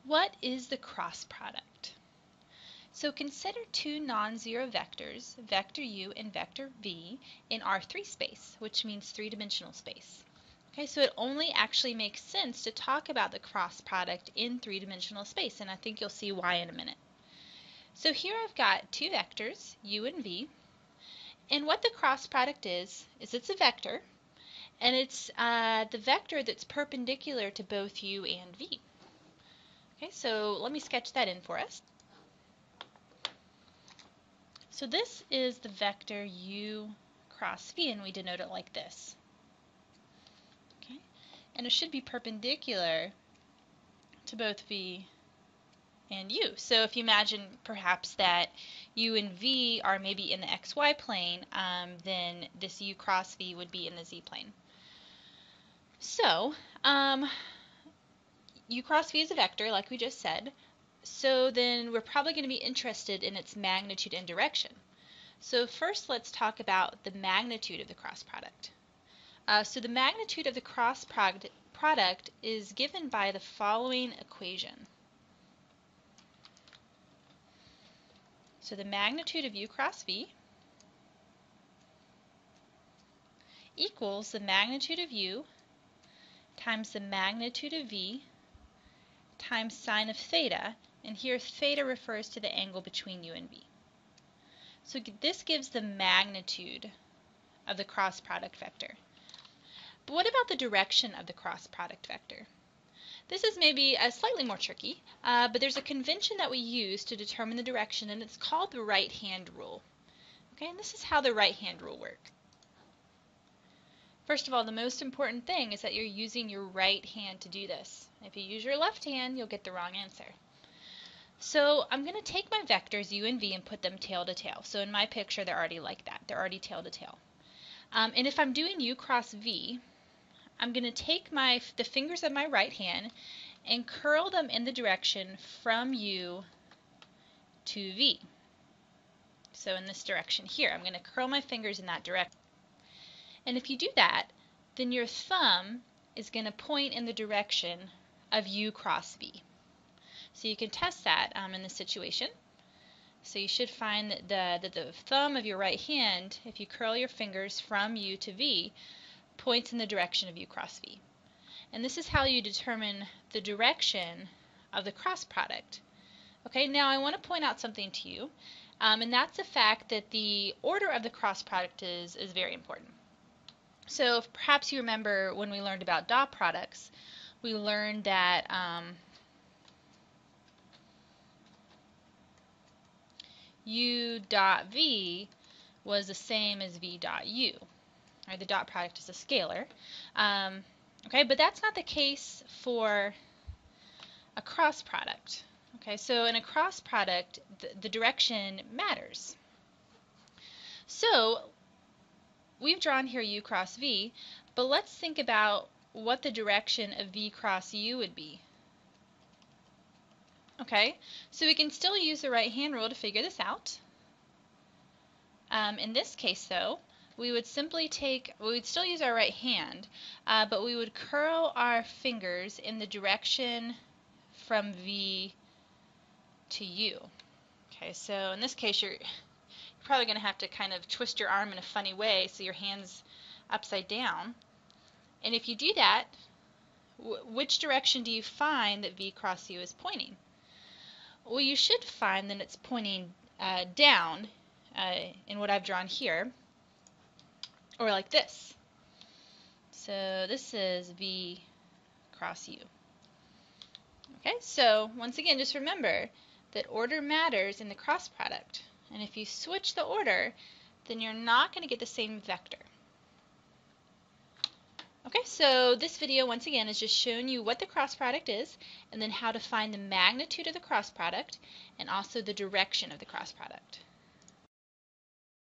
What is the cross product? So consider two non-zero vectors, vector u and vector v, in R3 space, which means three-dimensional space. Okay, so it only actually makes sense to talk about the cross product in three-dimensional space, and I think you'll see why in a minute. So here I've got two vectors, u and v, and what the cross product is it's a vector, and it's the vector that's perpendicular to both u and v. Okay, so let me sketch that in for us. So this is the vector u cross v, and we denote it like this. Okay, and it should be perpendicular to both v and u. So if you imagine perhaps that u and v are maybe in the xy plane, then this u cross v would be in the z plane. So u cross v is a vector, like we just said. So then we're probably going to be interested in its magnitude and direction. So first let's talk about the magnitude of the cross product. So the magnitude of the cross product is given by the following equation. So the magnitude of u cross v equals the magnitude of u times the magnitude of v times sine of theta, and here theta refers to the angle between u and v. So this gives the magnitude of the cross product vector. But what about the direction of the cross product vector? This is maybe slightly more tricky, but there's a convention that we use to determine the direction, and it's called the right-hand rule. Okay, and this is how the right-hand rule works. First of all, the most important thing is that you're using your right hand to do this. If you use your left hand, you'll get the wrong answer. So I'm going to take my vectors u and v and put them tail to tail. So in my picture, they're already like that. They're already tail to tail. And if I'm doing u cross v, I'm going to take the fingers of my right hand and curl them in the direction from u to v. So in this direction here, I'm going to curl my fingers in that direction. And if you do that, then your thumb is going to point in the direction of u cross v. So you can test that in this situation. So you should find that the thumb of your right hand, if you curl your fingers from u to v, points in the direction of u cross v. And this is how you determine the direction of the cross product. Okay, now I want to point out something to you, and that's the fact that the order of the cross product is very important. So perhaps you remember when we learned about dot products, we learned that u dot v was the same as v dot u. Right, the dot product is a scalar. Okay, but that's not the case for a cross product. Okay, so in a cross product, the direction matters. So we've drawn here u cross v, but let's think about what the direction of v cross u would be. Okay, so we can still use the right-hand rule to figure this out. In this case, though, we would simply we would still use our right hand, but we would curl our fingers in the direction from v to u. Okay, so in this case, you're probably going to have to kind of twist your arm in a funny way so your hand's upside down. And if you do that, which direction do you find that v cross u is pointing? Well, you should find that it's pointing down in what I've drawn here, or like this. So this is v cross u. Okay, so once again, just remember that order matters in the cross product. And if you switch the order, then you're not going to get the same vector. Okay, so this video, once again, is just showing you what the cross product is, and then how to find the magnitude of the cross product, and also the direction of the cross product.